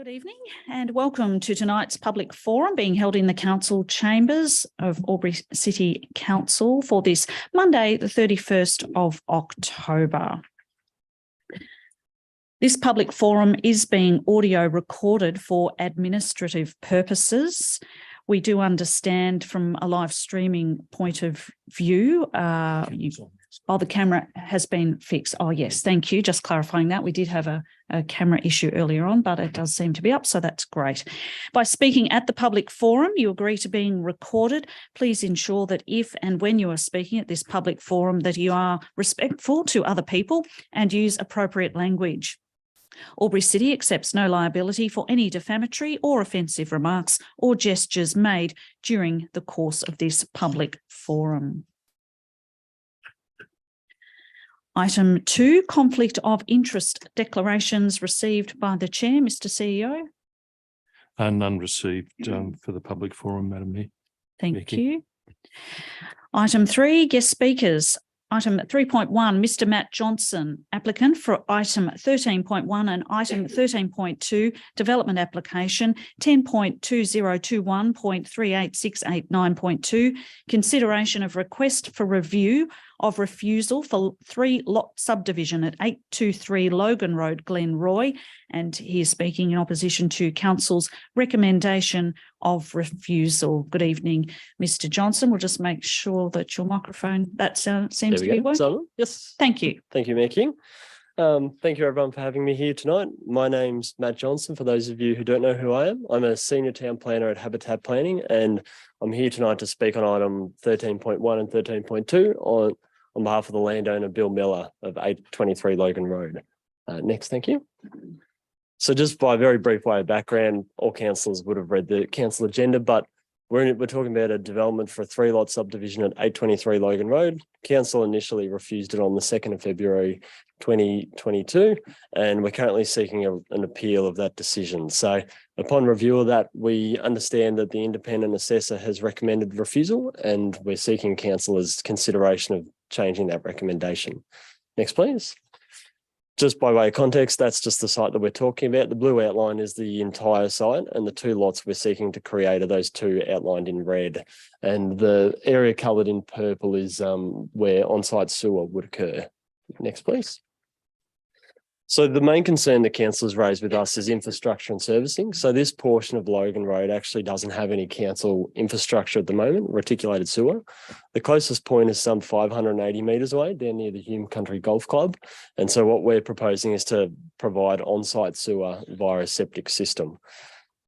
Good evening and welcome to tonight's public forum being held in the council chambers of AlburyCity Council for this Monday, the 31st of October. This public forum is being audio recorded for administrative purposes. We do understand from a live streaming point of view, the camera has been fixed. Oh, yes, thank you. Just clarifying that. We did have a camera issue earlier on, but it does seem to be up, so that's great. By speaking at the public forum, you agree to being recorded. Please ensure that if and when you are speaking at this public forum that you are respectful to other people and use appropriate language. AlburyCity accepts no liability for any defamatory or offensive remarks or gestures made during the course of this public forum. Item 2, conflict of interest declarations received by the Chair. Mr. CEO. None received for the public forum, Madam Mayor. Thank you. Item 3, guest speakers. Item 3.1, Mr. Matt Johnson, applicant for item 13.1 and item 13.2, development application 10.2021.38689.2, consideration of request for review of refusal for 3-lot subdivision at 823 Logan Road, Glenroy, and he is speaking in opposition to Council's recommendation of refusal. Good evening, Mr. Johnson. We'll just make sure that your microphone, that seems to be working. Yes. Thank you. Thank you, Mayor King. Thank you, everyone, for having me here tonight. My name's Matt Johnson. For those of you who don't know who I am, I'm a senior town planner at Habitat Planning, and I'm here tonight to speak on item 13.1 and 13.2 on behalf of the landowner, Bill Miller of 823 Logan Road. Next, thank you. So just by a very brief way of background, all councillors would have read the council agenda, but we're talking about a development for a 3-lot subdivision at 823 Logan Road. Council initially refused it on the 2nd of February 2022, and we're currently seeking an appeal of that decision. So upon review of that, we understand that the independent assessor has recommended refusal, and we're seeking councillors' consideration of changing that recommendation. Next, please. Just by way of context, that's just the site that we're talking about. The blue outline is the entire site, and the 2 lots we're seeking to create are those 2 outlined in red. And the area coloured in purple is where on-site sewer would occur. Next, please. So the main concern the council has raised with us is infrastructure and servicing. So this portion of Logan Road actually doesn't have any council infrastructure at the moment, reticulated sewer. The closest point is some 580 metres away, down near the Hume Country Golf Club. And so what we're proposing is to provide on-site sewer via a septic system.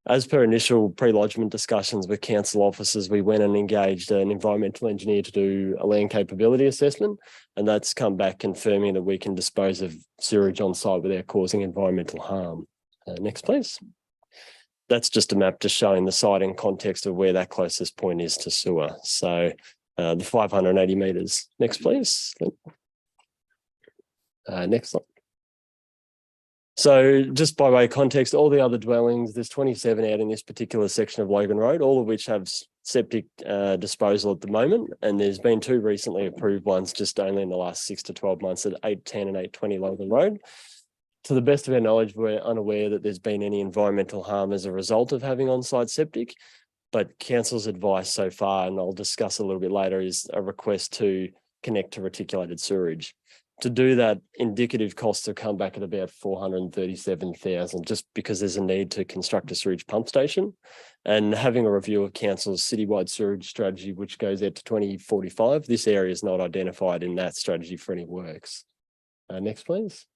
As per initial pre-lodgement discussions with council officers, we went and engaged an environmental engineer to do a land capability assessment, and that's come back confirming that we can dispose of sewage on site without causing environmental harm. Next, please. That's just a map just showing the site in context of where that closest point is to sewer. So the 580 metres. Next, please. Next slide. So just by way of context, all the other dwellings, there's 27 out in this particular section of Logan Road, all of which have septic disposal at the moment. And there's been 2 recently approved ones just only in the last 6 to 12 months at 810 and 820 Logan Road. To the best of our knowledge, we're unaware that there's been any environmental harm as a result of having on-site septic. But council's advice so far, and I'll discuss a little bit later, is a request to connect to reticulated sewerage. To do that, indicative costs have come back at about $437,000, just because there's a need to construct a sewage pump station. And having a review of council's citywide sewage strategy, which goes out to 2045, this area is not identified in that strategy for any works. Next, please.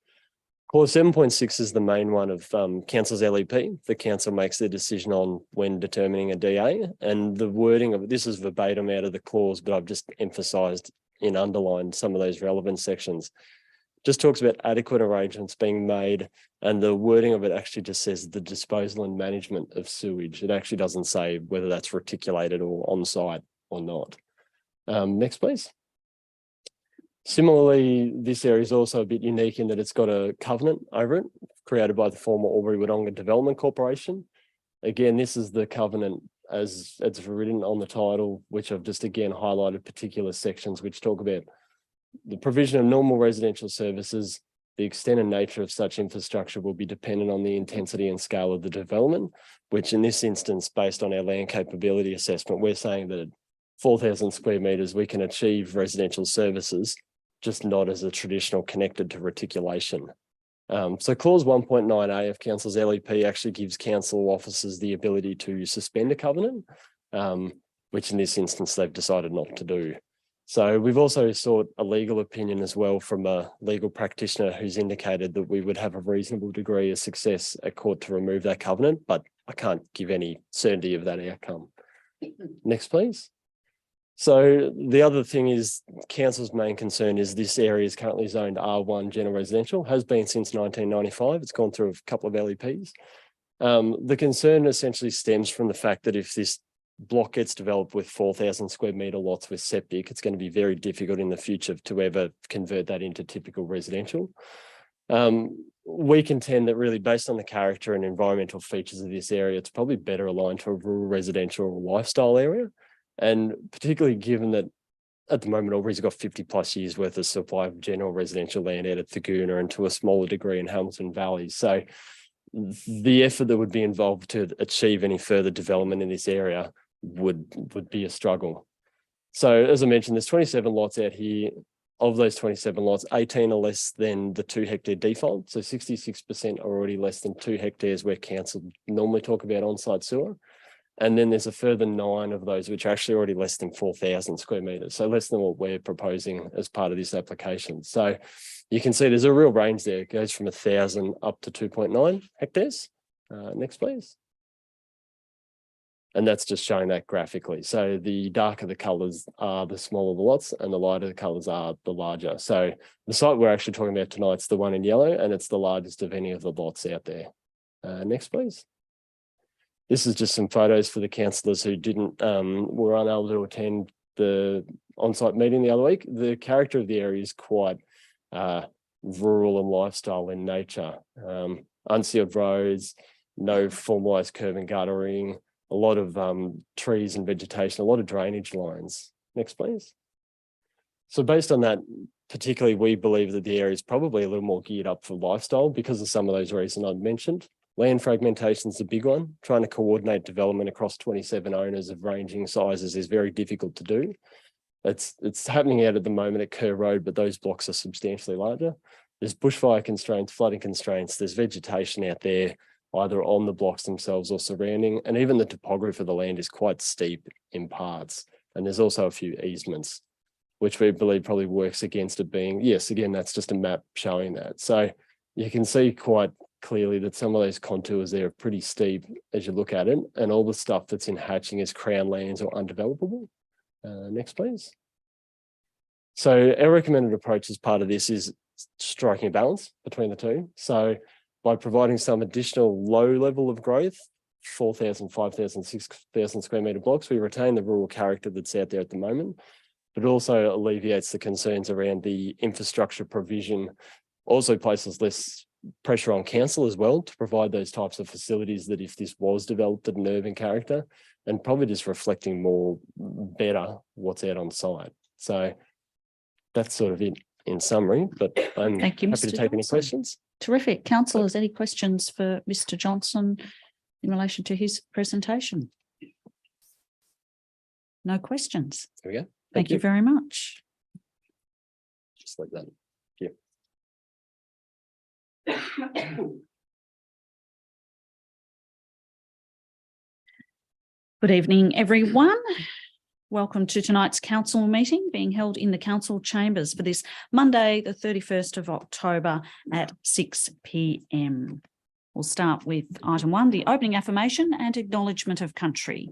Clause 7.6 is the main one of council's LEP. The council makes their decision on when determining a DA, and the wording of it, this is verbatim out of the clause, but I've just emphasised in underlined some of those relevant sections. Just talks about adequate arrangements being made, and the wording of it actually just says the disposal and management of sewage. It actually doesn't say whether that's reticulated or on-site or not. Next, please. Similarly, this area is also a bit unique in that it's got a covenant over it, created by the former Albury-Wodonga Development Corporation. Again, this is the covenant as it's written on the title, which I've just again highlighted particular sections which talk about the provision of normal residential services, The extent and nature of such infrastructure will be dependent on the intensity and scale of the development, which in this instance, based on our land capability assessment, we're saying that at 4,000 square metres, we can achieve residential services, just not as a traditional connected to reticulation. So clause 1.9a of council's LEP actually gives council officers the ability to suspend a covenant, which in this instance they've decided not to do. So we've also sought a legal opinion as well from a legal practitioner who's indicated that we would have a reasonable degree of success at court to remove that covenant, but I can't give any certainty of that outcome. Next, please. So the other thing is council's main concern is this area is currently zoned R1 general residential, has been since 1995. It's gone through a couple of LEPs. The concern essentially stems from the fact that if this block gets developed with 4,000 square metre lots with septic, it's going to be very difficult in the future to ever convert that into typical residential. We contend that really based on the character and environmental features of this area, it's probably better aligned to a rural residential or lifestyle area. And particularly given that at the moment, Albury's got 50 plus years worth of supply of general residential land out at Thaguna and to a smaller degree in Hamilton Valley. So the effort that would be involved to achieve any further development in this area would be a struggle. So as I mentioned, there's 27 lots out here. Of those 27 lots, 18 are less than the 2 hectare default. So 66% are already less than 2 hectares where council normally talk about on-site sewer. And then there's a further 9 of those which are actually already less than 4,000 square metres. So less than what we're proposing as part of this application. So you can see there's a real range there. It goes from 1,000 up to 2.9 hectares. Next, please. And that's just showing that graphically. So the darker the colours are, the smaller the lots, and the lighter the colours are, the larger. So the site we're actually talking about tonight is the one in yellow, and it's the largest of any of the lots out there. Next, please. This is just some photos for the councillors who were unable to attend the on-site meeting the other week. The character of the area is quite rural and lifestyle in nature. Unsealed roads, no formalised curb and guttering, a lot of trees and vegetation, a lot of drainage lines. Next, please. So based on that, particularly, we believe that the area is probably a little more geared up for lifestyle because of some of those reasons I've mentioned. Land fragmentation is the big one. Trying to coordinate development across 27 owners of ranging sizes is very difficult to do. It's happening out at the moment at Kerr Road, but those blocks are substantially larger. There's bushfire constraints, flooding constraints, there's vegetation out there, either on the blocks themselves or surrounding, and even the topography of the land is quite steep in parts. And there's also a few easements, which we believe probably works against it being, yes, again, that's just a map showing that. So you can see quite clearly that some of those contours there are pretty steep as you look at it, and all the stuff that's in hatching is crown lands or undevelopable. Next, please. So our recommended approach as part of this is striking a balance between the two. So by providing some additional low level of growth, 4,000, 5,000, 6,000 square metre blocks, we retain the rural character that's out there at the moment, but also alleviates the concerns around the infrastructure provision, also places less pressure on council as well to provide those types of facilities that if this was developed at an urban character, and probably just reflecting more better what's out on site. So that's sort of it in summary, but I'm happy to take any questions. Terrific. Councillors, any questions for Mr. Johnson in relation to his presentation? No questions. There we go. Thank you very much. Just like that. Thank you. Good evening, everyone. Welcome to tonight's council meeting being held in the council chambers for this Monday, the 31st of October at 6 p.m. We'll start with item 1, the opening affirmation and acknowledgement of country.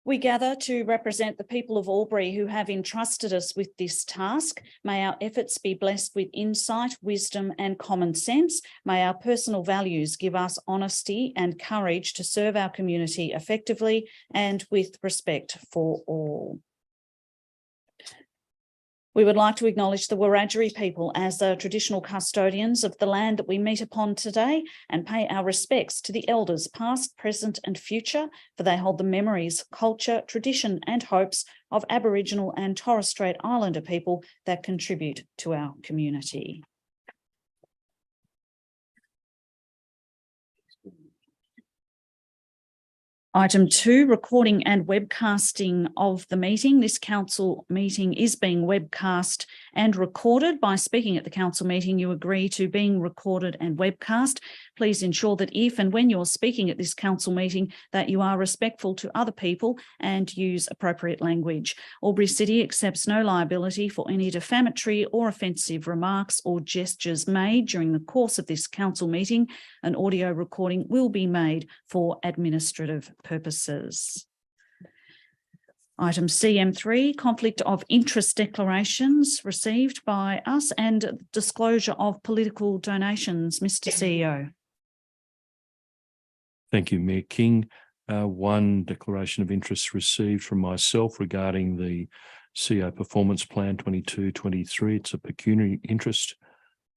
We gather to represent the people of Albury who have entrusted us with this task. May our efforts be blessed with insight, wisdom and common sense. May our personal values give us honesty and courage to serve our community effectively and with respect for all. We would like to acknowledge the Wiradjuri people as the traditional custodians of the land that we meet upon today and pay our respects to the elders past, present and future, for they hold the memories, culture, tradition and hopes of Aboriginal and Torres Strait Islander people that contribute to our community. Item 2, recording and webcasting of the meeting. This council meeting is being webcast and recorded. By speaking at the council meeting, you agree to being recorded and webcast. Please ensure that if and when you're speaking at this council meeting, that you are respectful to other people and use appropriate language. AlburyCity accepts no liability for any defamatory or offensive remarks or gestures made during the course of this council meeting. An audio recording will be made for administrative purposes. Item CM3, conflict of interest declarations received by us and disclosure of political donations. Mr. CEO. Thank you, Mayor King. One declaration of interest received from myself regarding the CEO Performance Plan 22-23. It's a pecuniary interest.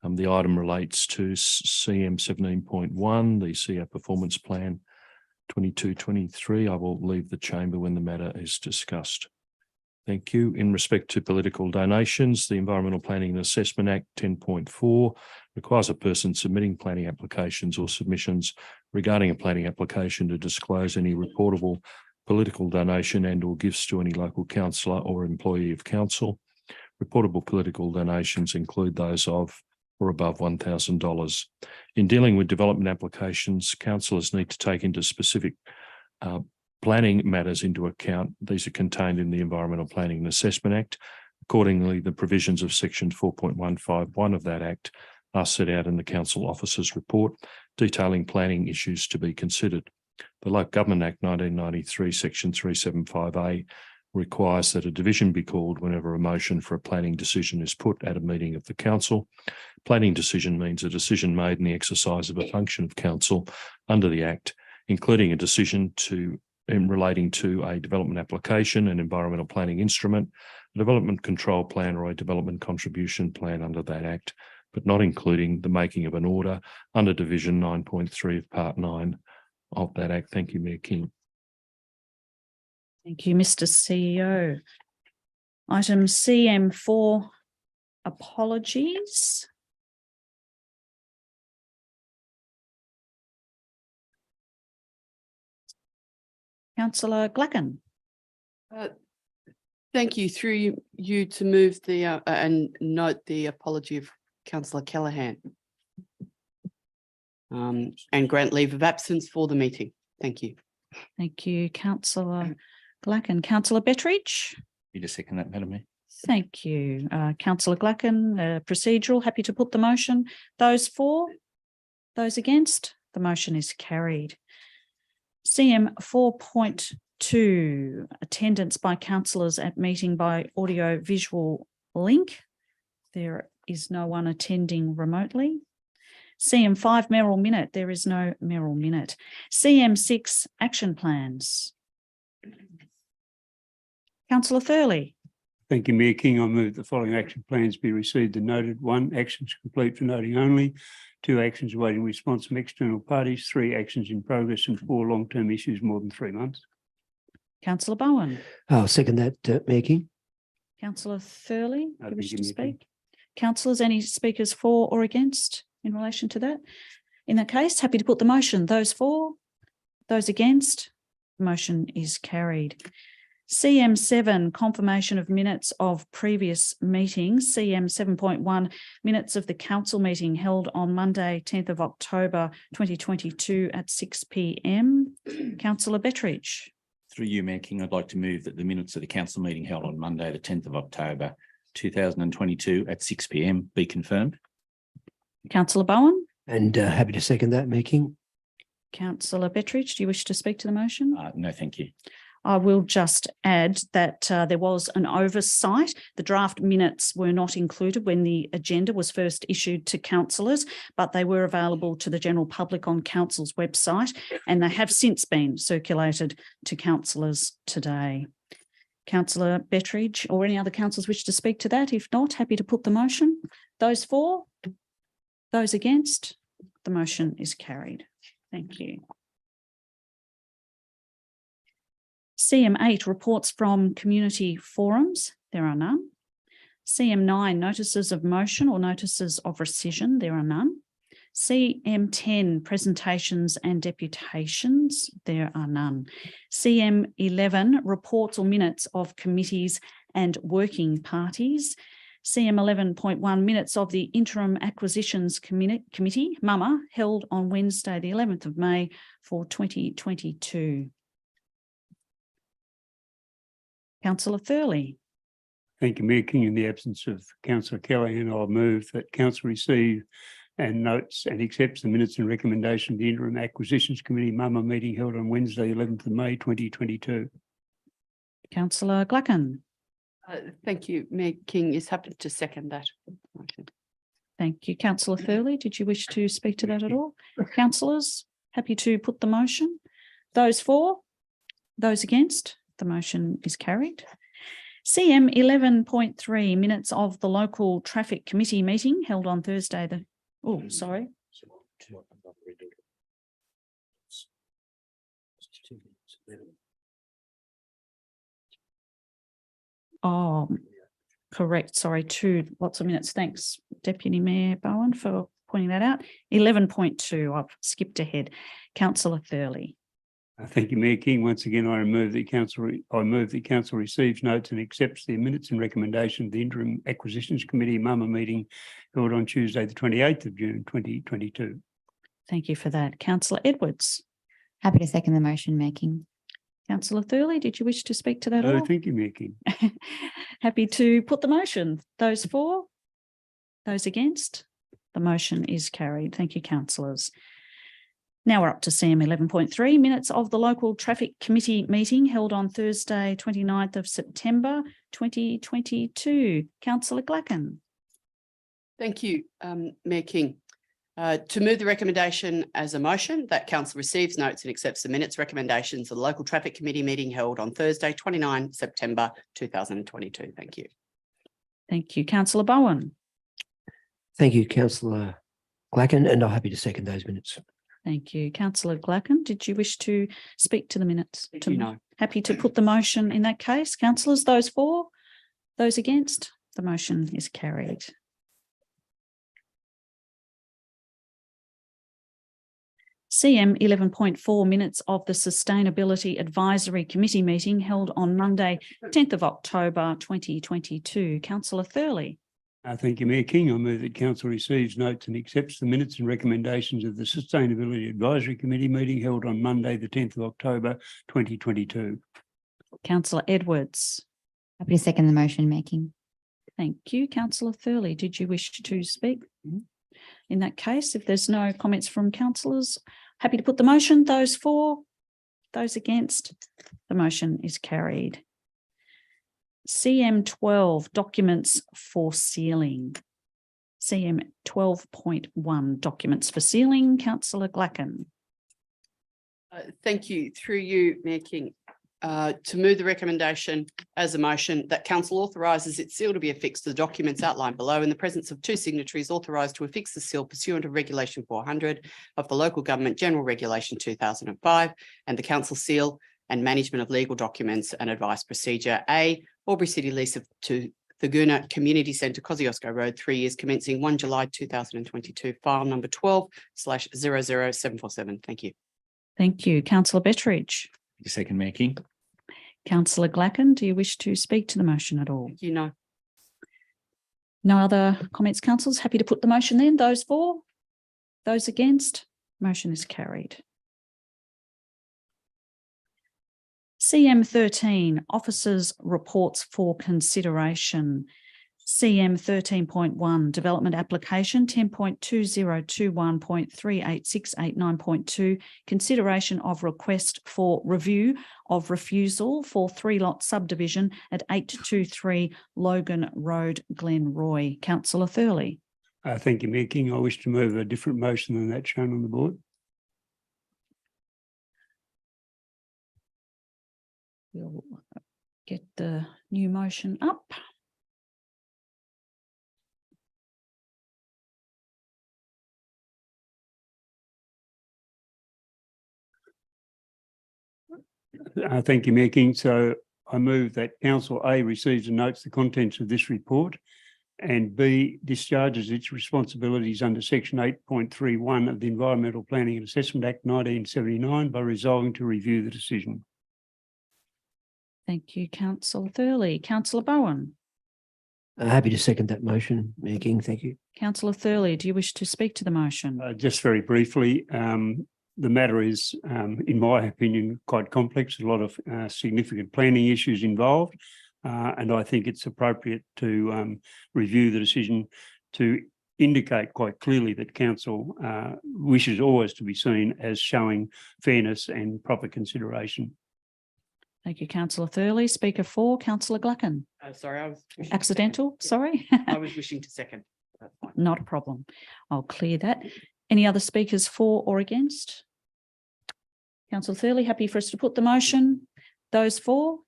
The item relates to CM 17.1, the CEO Performance Plan 22-23. I will leave the chamber when the matter is discussed. Thank you. In respect to political donations, the Environmental Planning and Assessment Act 10.4 requires a person submitting planning applications or submissions regarding a planning application to disclose any reportable political donation and or gifts to any local councillor or employee of council. Reportable political donations include those of or above $1,000. In dealing with development applications, councillors need to take into specific planning matters into account. These are contained in the Environmental Planning and Assessment Act. Accordingly, the provisions of section 4.151 of that Act are set out in the Council Officer's report, detailing planning issues to be considered. The Local Government Act 1993, section 375A, requires that a division be called whenever a motion for a planning decision is put at a meeting of the council. Planning decision means a decision made in the exercise of a function of council under the Act, including a decision in relating to a development application, an environmental planning instrument, a development control plan or a development contribution plan under that Act, but not including the making of an order under Division 9.3 of Part 9 of that Act. Thank you, Mayor King. Thank you, Mr. CEO. Item CM4, apologies. Councillor Glacken. Thank you. Through you to move the and note the apology of Councillor Callaghan and grant leave of absence for the meeting. Thank you. Thank you, Councillor Glacken. Councillor Betteridge. You just second that, Madam Mayor. Thank you. Councillor Glacken, procedural, happy to put the motion. Those for, those against, the motion is carried. CM 4.2, attendance by councillors at meeting by audio visual link. There is no one attending remotely. CM 5, Merrill Minute. There is no Merrill Minute. CM 6, action plans. Councillor Thurley. Thank you, Mayor King. I move the following action plans be received and noted. 1, actions complete for noting only. 2, actions awaiting response from external parties. 3, actions in progress, and 4, long-term issues more than 3 months. Councillor Bowen. I'll second that, Mayor King. Councillor Thurley, you wish to Mayor King. speak? Councillors, any speakers for or against in relation to that? In that case, happy to put the motion. Those for, those against, the motion is carried. CM 7, confirmation of minutes of previous meetings. CM 7.1, minutes of the council meeting held on Monday, 10th of October, 2022 at 6 p.m. Councillor Betteridge. Through you, Mayor King, I'd like to move that the minutes of the council meeting held on Monday, the 10th of October, 2022 at 6 p.m. be confirmed. Councillor Bowen. And happy to second that, Mayor King. Councillor Betteridge, do you wish to speak to the motion? No, thank you. I will just add that there was an oversight. The draft minutes were not included when the agenda was first issued to councillors, but they were available to the general public on council's website, and they have since been circulated to councillors today. Councillor Bettridge or any other councillors wish to speak to that? If not, happy to put the motion. Those for? Those against? The motion is carried. Thank you. CM8, reports from community forums. There are none. CM9, notices of motion or notices of rescission. There are none. CM10, presentations and deputations. There are none. CM11, reports or minutes of committees and working parties. CM11.1, minutes of the Interim Acquisitions Committee, MUMA, held on Wednesday, the 11th of May for 2022. Councillor Thurley. Thank you, Mayor King. In the absence of Councillor Callaghan, I'll move that Council receive and notes and accepts the minutes and recommendation of the Interim Acquisitions Committee MUMA meeting held on Wednesday, 11th of May, 2022. Councillor Gluckin. Thank you. Mayor King is happy to second that. Thank you. Councillor Thurley, did you wish to speak to that at all? Councillors, happy to put the motion. Those for? Those against? The motion is carried. CM 11.3, minutes of the local traffic committee meeting held on Thursday. Sorry. Oh, correct. Sorry, lots of minutes. Thanks, Deputy Mayor Bowen, for pointing that out. 11.2, I've skipped ahead. Councillor Thurley. Thank you, Mayor King. Once again, I move that Council receives, notes and accepts the minutes and recommendation of the Interim Acquisitions Committee MUMA meeting held on Tuesday, the 28th of June, 2022. Thank you for that. Councillor Edwards. Happy to second the motion, Mayor King. Councillor Thurley, did you wish to speak to that at all? Thank you, Mayor King. Happy to put the motion. Those for? Those against? The motion is carried. Thank you, councillors. Now we're up to CM 11.3, minutes of the local traffic committee meeting held on Thursday, 29th of September, 2022. Councillor Gluckin. Thank you, Mayor King. To move the recommendation as a motion that council receives, notes and accepts the minutes recommendations of the local traffic committee meeting held on Thursday, 29 September 2022. Thank you. Thank you. Councillor Bowen. Thank you, Councillor Gluckin, and I'm happy to second those minutes. Thank you. Councillor Gluckin, did you wish to speak to the minutes? No. Happy to put the motion in that case. Councillors, those for? Those against? The motion is carried. CM 11.4, minutes of the Sustainability Advisory Committee meeting held on Monday, 10th of October, 2022. Councillor Thurley. Thank you, Mayor King. I move that Council receives, notes and accepts the minutes and recommendations of the Sustainability Advisory Committee meeting held on Monday, the 10th of October, 2022. Councillor Edwards. Happy to second the motion, Mayor King. Thank you. Councillor Thurley, did you wish to speak? In that case, if there's no comments from councillors, happy to put the motion. Those for, those against, the motion is carried. CM 12, documents for sealing. CM 12.1, documents for sealing. Councillor Gluckin. Thank you. Through you, Mayor King. To move the recommendation as a motion that council authorises its seal to be affixed to the documents outlined below in the presence of two signatories authorised to affix the seal pursuant to Regulation 400 of the Local Government General Regulation 2005 and the council seal and management of legal documents and advice procedure. A, AlburyCity lease to Thaguna Community Centre, Kosciuszko Road, 3 years commencing 1 July 2022, file number 12/00747. Thank you. Thank you. Councillor Bettridge. Second, Mayor King. Councillor Gluckin, do you wish to speak to the motion at all? Thank you. No. No other comments, councillors? Happy to put the motion then. Those for? Those against? Motion is carried. CM 13, officers' reports for consideration. CM 13.1, development application 10.2021.38689.2, consideration of request for review of refusal for 3-lot subdivision at 823 Logan Road, Glenroy. Councillor Thurley. Thank you, Mayor King. I wish to move a different motion than that shown on the board. Get the new motion up. Thank you, Mayor King. So I move that Council A receives and notes the contents of this report, and B discharges its responsibilities under Section 8.31 of the Environmental Planning and Assessment Act 1979 by resolving to review the decision. Thank you, Councillor Thurley. Councillor Bowen. Happy to second that motion, Mayor King. Thank you. Councillor Thurley, do you wish to speak to the motion? Just very briefly, the matter is, in my opinion, quite complex. A lot of significant planning issues involved, and I think it's appropriate to review the decision to indicate quite clearly that council wishes always to be seen as showing fairness and proper consideration. Thank you, Councillor Thurley. Speaker 4, Councillor Glucken. Sorry, I was wishing to Accidental, second. sorry. I was wishing to second. That's fine. Not a problem. I'll clear that. Any other speakers for or against? Councillor Thurley, happy for us to put the motion? Those for?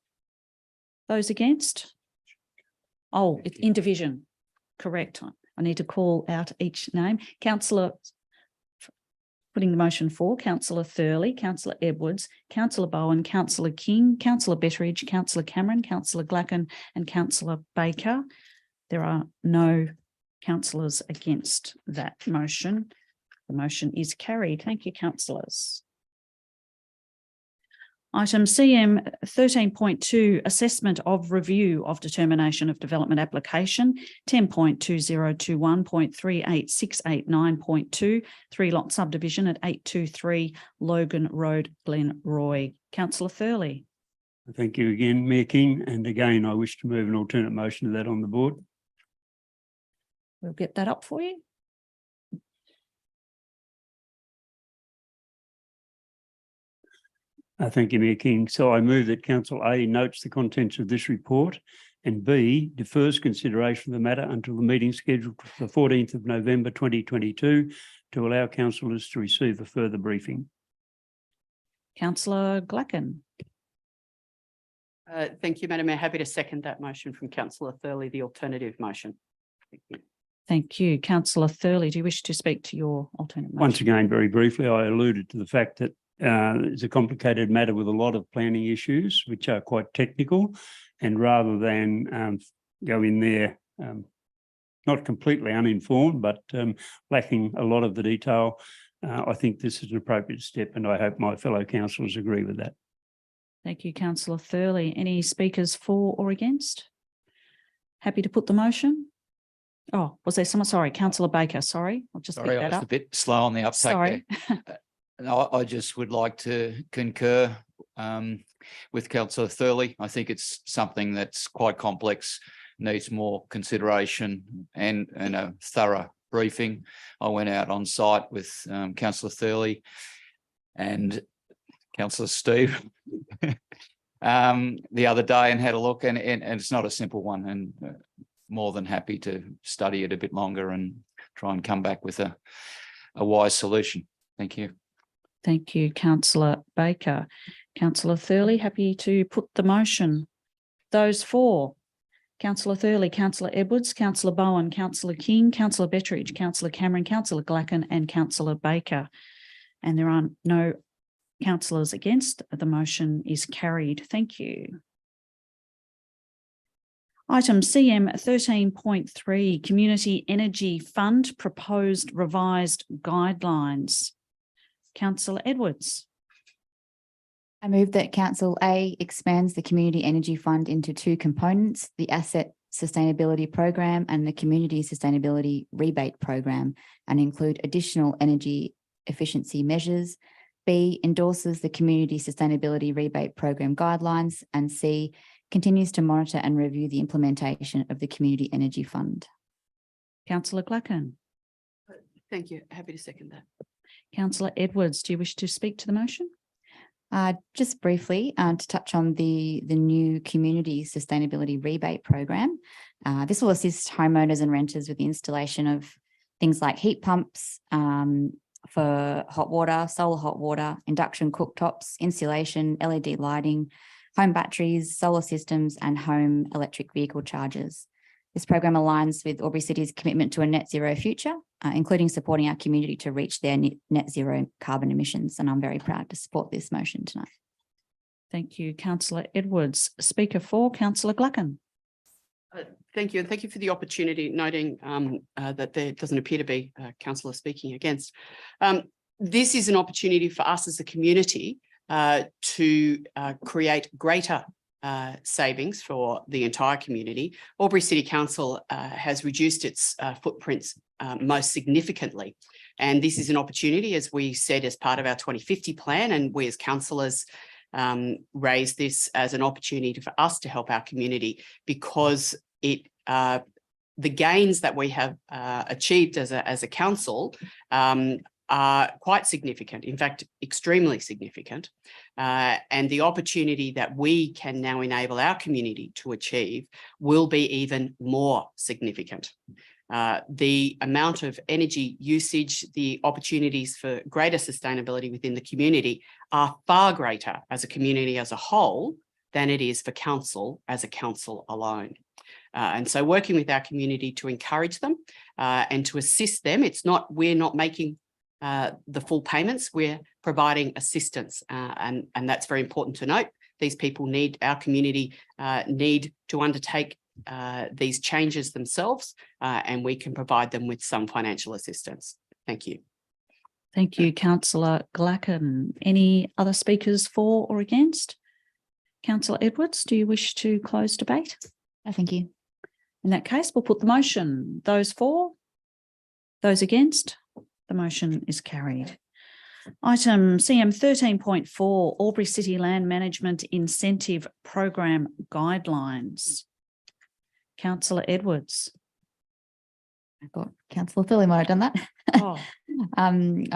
Those against? Oh, it's in division. Correct. I need to call out each name. Councillor, putting the motion for, Councillor Thurley, Councillor Edwards, Councillor Bowen, Councillor King, Councillor Betteridge, Councillor Cameron, Councillor Glucken and Councillor Baker. There are no councillors against that motion. The motion is carried. Thank you, councillors. Item CM 13.2, assessment of review of determination of development application, 10.2021.38689.2, 3-lot subdivision at 823 Logan Road, Glenroy. Councillor Thurley. Thank you again, Mayor King. And again, I wish to move an alternate motion to that on the board. We'll get that up for you. Thank you, Mayor King. So I move that Council A notes the contents of this report, and B defers consideration of the matter until the meeting scheduled for the 14th of November 2022 to allow councillors to receive a further briefing. Councillor Glucken. Thank you, Madam Mayor. Happy to second that motion from Councillor Thurley, the alternative motion. Thank you. Thank you. Councillor Thurley, do you wish to speak to your alternate motion? Once again, very briefly, I alluded to the fact that it's a complicated matter with a lot of planning issues, which are quite technical, and rather than go in there not completely uninformed, but lacking a lot of the detail, I think this is an appropriate step, and I hope my fellow councillors agree with that. Thank you, Councillor Thurley. Any speakers for or against? Happy to put the motion? Oh, was there someone? Sorry, Councillor Baker. Sorry, I'll just pick Sorry, I that was up. a bit slow on the uptake Sorry. there. No, I just would like to concur with Councillor Thurley. I think it's something that's quite complex, needs more consideration and a thorough briefing. I went out on site with Councillor Thurley and Councillor Steve the other day and had a look, and it's not a simple one, and more than happy to study it a bit longer and try and come back with a wise solution. Thank you. Thank you, Councillor Baker. Councillor Thurley, happy to put the motion. Those for, Councillor Thurley, Councillor Edwards, Councillor Bowen, Councillor King, Councillor Betteridge, Councillor Cameron, Councillor Glucken and Councillor Baker. And there are no councillors against. The motion is carried. Thank you. Item CM 13.3, Community Energy Fund Proposed Revised Guidelines. Councillor Edwards. I move that Council A expands the Community Energy Fund into 2 components, the Asset Sustainability Program and the Community Sustainability Rebate Program, and include additional energy efficiency measures. B, endorses the Community Sustainability Rebate Program guidelines, and C, continues to monitor and review the implementation of the Community Energy Fund. Councillor Glucken. Thank you. Happy to second that. Councillor Edwards, do you wish to speak to the motion? Just briefly, to touch on the new Community Sustainability Rebate Program. This will assist homeowners and renters with the installation of things like heat pumps for hot water, solar hot water, induction cooktops, insulation, LED lighting, home batteries, solar systems, and home electric vehicle chargers. This program aligns with Albury City's commitment to a net zero future, including supporting our community to reach their net zero carbon emissions. And I'm very proud to support this motion tonight. Thank you, Councillor Edwards. Speaker 4, Councillor Gluckin. Thank you, and thank you for the opportunity, noting that there doesn't appear to be a councillor speaking against. This is an opportunity for us as a community to create greater savings for the entire community. Albury City Council has reduced its footprints most significantly. And this is an opportunity, as we said, as part of our 2050 plan, and we as councillors raise this as an opportunity for us to help our community, because the gains that we have achieved as a council are quite significant, in fact, extremely significant. And the opportunity that we can now enable our community to achieve will be even more significant. The amount of energy usage, the opportunities for greater sustainability within the community are far greater as a community as a whole than it is for council as a council alone. And so working with our community to encourage them and to assist them, we're not making the full payments, we're providing assistance, and that's very important to note. These people our community need to undertake these changes themselves, and we can provide them with some financial assistance. Thank you. Thank you, Councillor Gluckin. Any other speakers for or against? Councillor Edwards, do you wish to close debate? No, thank you. In that case, we'll put the motion. Those for, those against, the motion is carried. Item CM 13.4, Albury City Land Management Incentive Program Guidelines. Councillor Edwards. I thought Councillor Thurley might have done that. Oh. I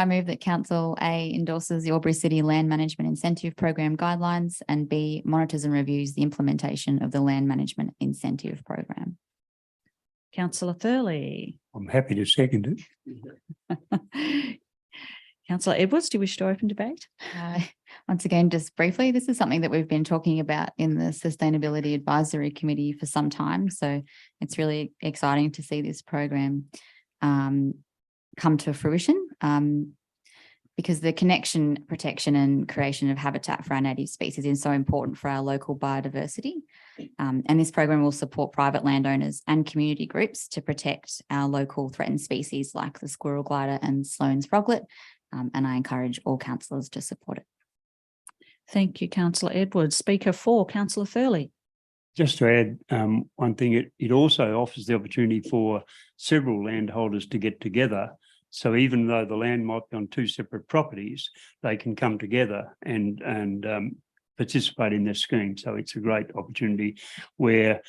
move that Council A endorses the Albury City Land Management Incentive Program Guidelines, and B monitors and reviews the implementation of the Land Management Incentive Program. Councillor Thurley. I'm happy to second it. Councillor Edwards, do you wish to open debate? Once again, just briefly, this is something that we've been talking about in the Sustainability Advisory Committee for some time. So it's really exciting to see this program come to fruition, because the connection, protection and creation of habitat for our native species is so important for our local biodiversity. And this program will support private landowners and community groups to protect our local threatened species like the squirrel glider and Sloan's froglet. And I encourage all councillors to support it. Thank you, Councillor Edwards. Speaker 4, Councillor Thurley. Just to add one thing, it also offers the opportunity for several landholders to get together. So even though the land might be on two separate properties, they can come together and participate in this scheme. So it's a great opportunity where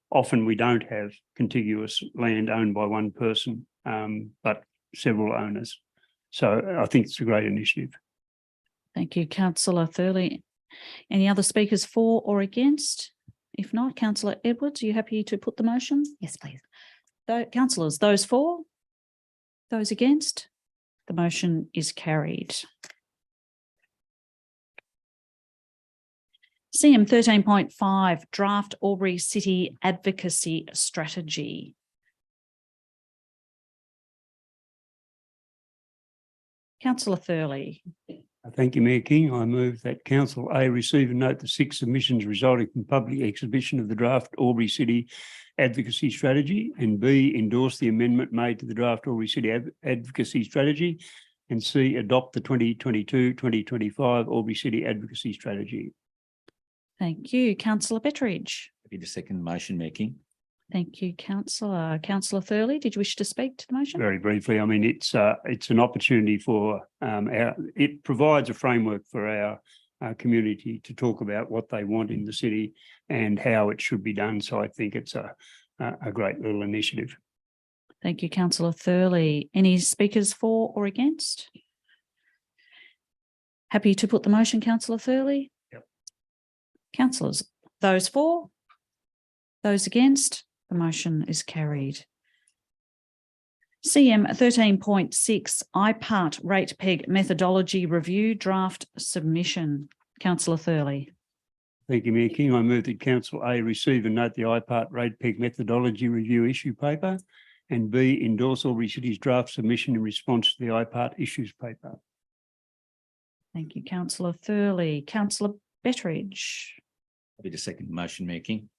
often we don't have contiguous land owned by one person, but several owners. So I think it's a great initiative. Thank you, Councillor Thurley. Any other speakers for or against? If not, Councillor Edwards, are you happy to put the motion? Yes, please. Councillors, those for, those against, the motion is carried. CM 13.5, Draft Albury City Advocacy Strategy. Councillor Thurley. Thank you, Mayor King. I move that Council A receive and note the 6 submissions resulting from public exhibition of the draft Albury City Advocacy Strategy, and B endorse the amendment made to the draft Albury City Advocacy Strategy, and C adopt the 2022-2025 Albury City Advocacy Strategy. Thank you. Councillor Betteridge. Happy to second the motion, Mayor King. Thank you, Councillor. Councillor Thurley, did you wish to speak to the motion? Very briefly, I mean, it's an opportunity for it provides a framework for our community to talk about what they want in the city and how it should be done. So I think it's a great little initiative. Thank you, Councillor Thurley. Any speakers for or against? Happy to put the motion, Councillor Thurley? Yep. Councillors, those for, those against, the motion is carried. CM 13.6, IPART Rate Peg Methodology Review Draft Submission. Councillor Thurley. Thank you, Mayor King. I move that Council A receive and note the IPART rate peg methodology review issue paper, and B endorse AlburyCity's draft submission in response to the IPART issues paper. Thank you, councillor Thurley. Councillor Betteridge. Happy to second the motion, Mayor King.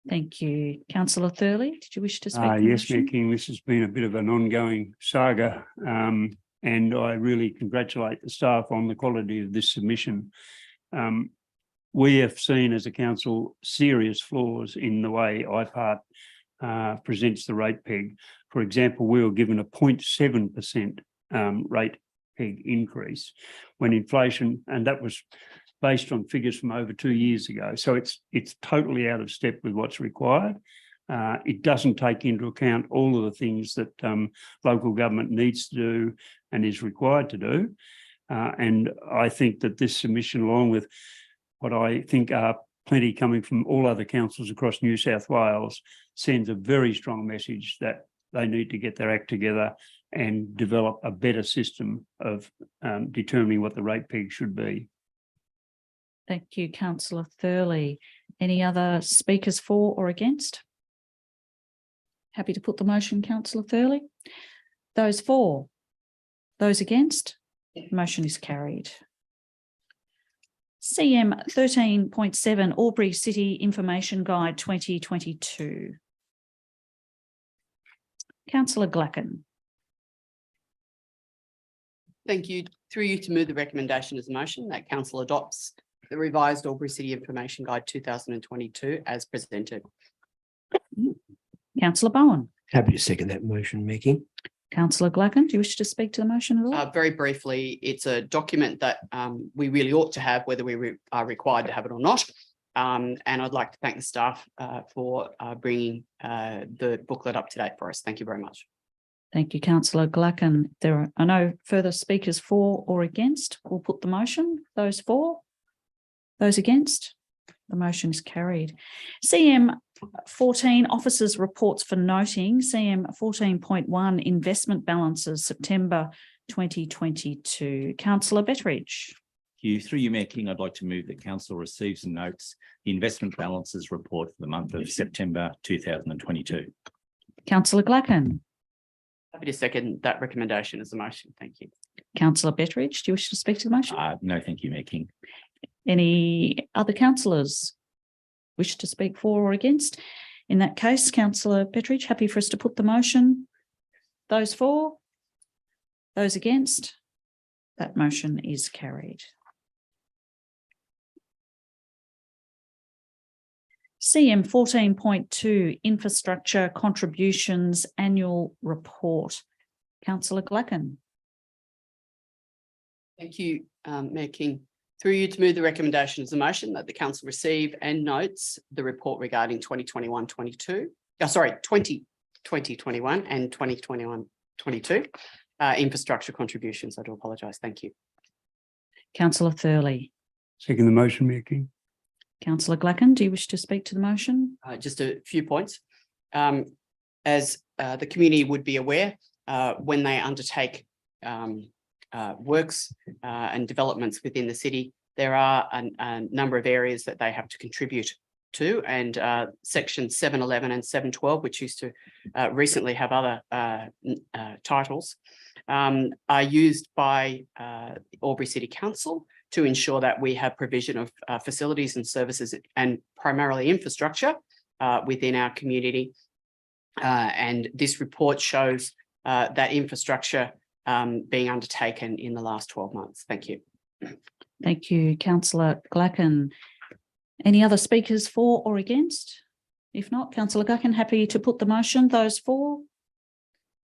Thank you. Councillor Thurley, did you wish to speak? to the Yes, Mayor motion? King, this has been a bit of an ongoing saga, and I really congratulate the staff on the quality of this submission. We have seen as a council serious flaws in the way IPART presents the rate peg. For example, we were given a 0.7% rate peg increase when inflation, and that was based on figures from over 2 years ago. So it's totally out of step with what's required. It doesn't take into account all of the things that local government needs to do and is required to do. And I think that this submission, along with what I think are plenty coming from all other councils across New South Wales, sends a very strong message that they need to get their act together and develop a better system of determining what the rate peg should be. Thank you, councillor Thurley. Any other speakers for or against? Happy to put the motion, councillor Thurley. Those for, those against, motion is carried. CM 13.7 Albury City Information Guide 2022. Councillor Glacken. Thank you. Through you to move the recommendation as a motion that council adopts the revised Albury City Information Guide 2022 as presented. Councillor Bowen. Happy to second that motion, Mayor King. Councillor Glacken, do you wish to speak to the motion at all? Very briefly, it's a document that we really ought to have, whether we are required to have it or not. And I'd like to thank the staff for bringing the booklet up to date for us. Thank you very much. Thank you, councillor Glacken. There are no further speakers for or against. We'll put the motion. Those for, those against, the motion is carried. CM 14 Officers Reports for Noting. CM 14.1 Investment Balances September 2022. Councillor Betteridge. Through you, Mayor King, I'd like to move that council receives and notes the investment balances report for the month of September 2022. Councillor Glacken. Happy to second that recommendation as a motion. Thank you. Councillor Betteridge, do you wish to speak to the motion? No, thank you, Mayor King. Any other councillors wish to speak for or against? In that case, councillor Betteridge, happy for us to put the motion. Those for, those against, that motion is carried. CM 14.2 Infrastructure Contributions Annual Report. Councillor Glacken. Thank you, Mayor King. Through you to move the recommendation as a motion that the council receive and notes the report regarding 2021-22. Sorry, 2021 and 2021-22 infrastructure contributions. I do apologise. Thank you. Councillor Thurley. Second the motion, Mayor King. Councillor Glacken, do you wish to speak to the motion? Just a few points. As the community would be aware, when they undertake works and developments within the city, there are a number of areas that they have to contribute to, and section 711 and 712, which used to recently have other titles, are used by Albury City Council to ensure that we have provision of facilities and services and primarily infrastructure within our community. And this report shows that infrastructure being undertaken in the last 12 months. Thank you. Thank you, councillor Glacken. Any other speakers for or against? If not, councillor Glacken, happy to put the motion. Those for,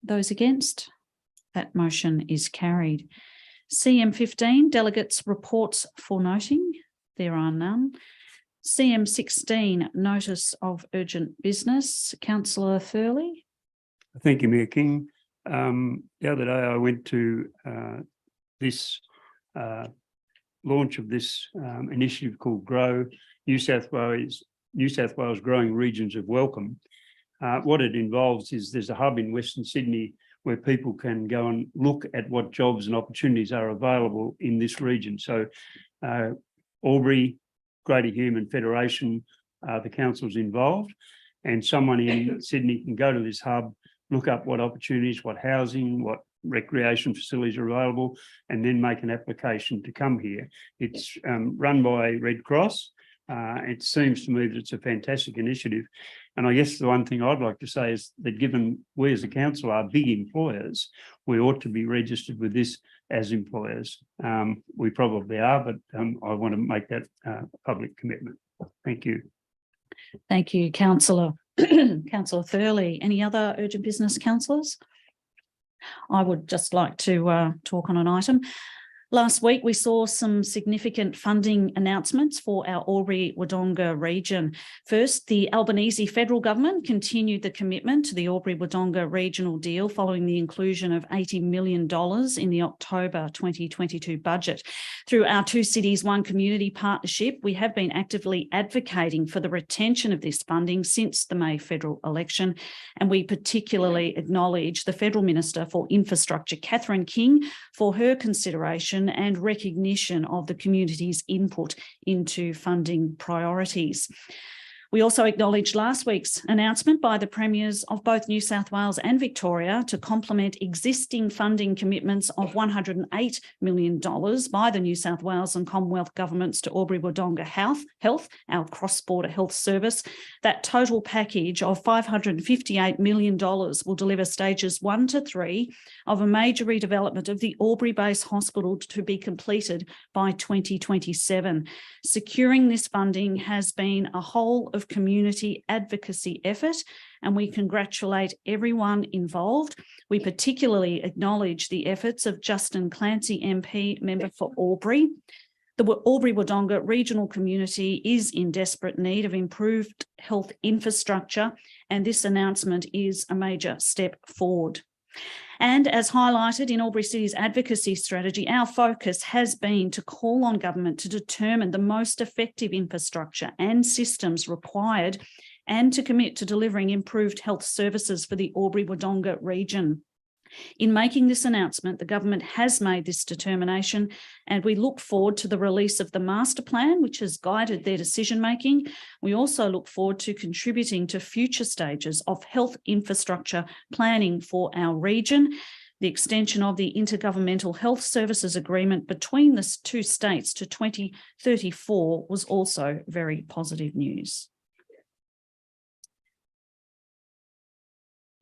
those against, that motion is carried. CM 15 Delegates Reports for Noting. There are none. CM 16 Notice of Urgent Business. Councillor Thurley. Thank you, Mayor King. The other day I went to this launch of this initiative called Grow New South Wales Growing Regions of Welcome. What it involves is there's a hub in Western Sydney where people can go and look at what jobs and opportunities are available in this region. So Albury, Greater Human Federation, the council's involved, and someone in Sydney can go to this hub, look up what opportunities, what housing, what recreation facilities are available, and then make an application to come here. It's run by Red Cross. It seems to me that it's a fantastic initiative. And I guess the one thing I'd like to say is that given we as a council are big employers, we ought to be registered with this as employers. We probably are, but I want to make that public commitment. Thank you. Thank you, Councillor. Councillor Thurley. Any other urgent business, councillors? I would just like to talk on an item. Last week, we saw some significant funding announcements for our Albury-Wodonga region. First, the Albanese federal government continued the commitment to the Albury-Wodonga regional deal following the inclusion of $80 million in the October 2022 budget. Through our Two Cities, One Community partnership, we have been actively advocating for the retention of this funding since the May federal election, and we particularly acknowledge the Federal Minister for Infrastructure, Catherine King, for her consideration and recognition of the community's input into funding priorities. We also acknowledged last week's announcement by the premiers of both New South Wales and Victoria to complement existing funding commitments of $108 million by the New South Wales and Commonwealth governments to Albury-Wodonga Health, our cross-border health service. That total package of $558 million will deliver stages 1 to 3 of a major redevelopment of the Albury-based hospital to be completed by 2027. Securing this funding has been a whole of community advocacy effort, and we congratulate everyone involved. We particularly acknowledge the efforts of Justin Clancy MP, member for Albury. The Albury-Wodonga regional community is in desperate need of improved health infrastructure, and this announcement is a major step forward. And as highlighted in AlburyCity's advocacy strategy, our focus has been to call on government to determine the most effective infrastructure and systems required and to commit to delivering improved health services for the Albury-Wodonga region. In making this announcement, the government has made this determination, and we look forward to the release of the master plan, which has guided their decision-making. We also look forward to contributing to future stages of health infrastructure planning for our region. The extension of the Intergovernmental Health Services Agreement between the two states to 2034 was also very positive news.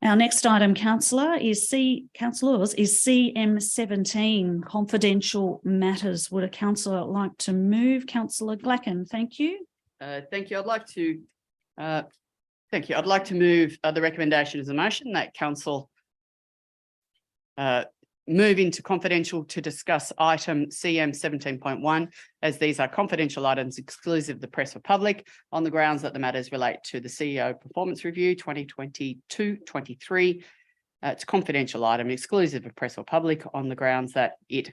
Our next item, councillors, is CM17, confidential matters. Would a councillor like to move? Councillor Glacken, thank you. Thank you. I'd like to move the recommendation as a motion that council move into confidential to discuss item CM 17.1, as these are confidential items exclusive of the press or public, on the grounds that the matters relate to the CEO Performance Review 2022-23. It's a confidential item exclusive of press or public on the grounds that the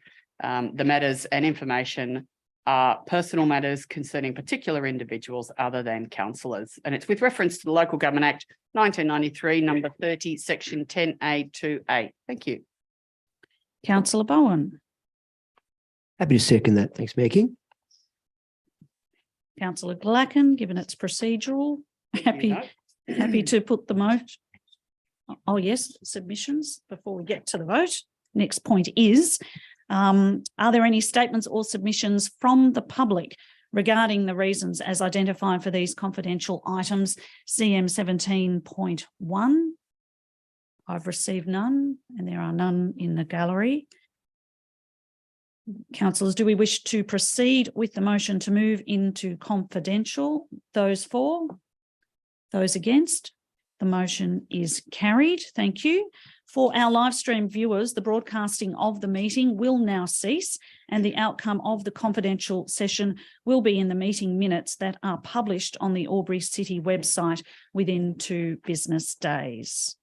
matters and information are personal matters concerning particular individuals other than councillors. And it's with reference to the Local Government Act 1993, number 30, section 10A2A. Thank you. Councillor Bowen. Happy to second that. Thanks, Mayor King. Councillor Glacken, given it's procedural, happy to put the motion. Oh, yes, submissions before we get to the vote. Next point is, are there any statements or submissions from the public regarding the reasons as identified for these confidential items? CM 17.1. I've received none, and there are none in the gallery. Councillors, do we wish to proceed with the motion to move into confidential? Those for? Those against? The motion is carried. Thank you. For our live stream viewers, the broadcasting of the meeting will now cease, and the outcome of the confidential session will be in the meeting minutes that are published on the AlburyCity website within 2 business days.